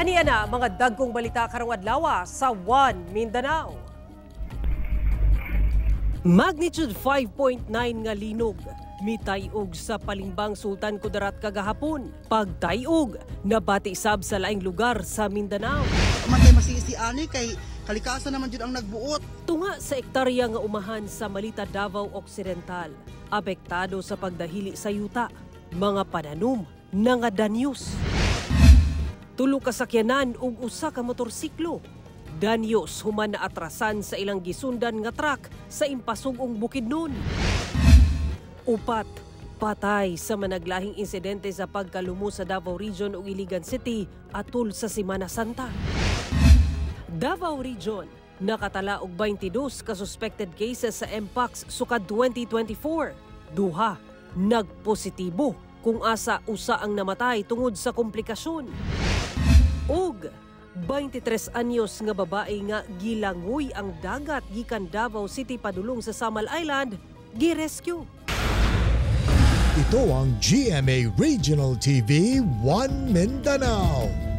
Aniya na mga dagkong balita karong adlaw sa One Mindanao. Magnitude 5.9 nga linog. Mitayog sa Palimbang Sultan Kudarat kagahapon. Pagtayog, nabati sab sa laing lugar sa Mindanao. Matay masisi ani kay kalikasan naman jud ang nagbuot. Tunga sa ektarya nga umahan sa Malita, Davao Occidental. Apektado sa pagdahili sa yuta. Mga pananom na nga danyos. Tulo ka sakyanan ug usa ka motorsiklo. Danyos human na atrasan sa ilang gisundan nga truck sa impasugong Bukidnon. Upat, patay sa managlahing insidente sa pagkalumo sa Davao Region ug Iligan City atol sa Semana Santa. Davao Region nakatala og 22 ka suspected cases sa Mpox sukad 2024. Duha nagpositibo kung asa usa ang namatay tungod sa komplikasyon. Og 23 anyos nga babae nga gilangoy ang dagat gikan Davao City padulong sa Samal Island gi-rescue. Ito ang GMA Regional TV 1 Mindanao.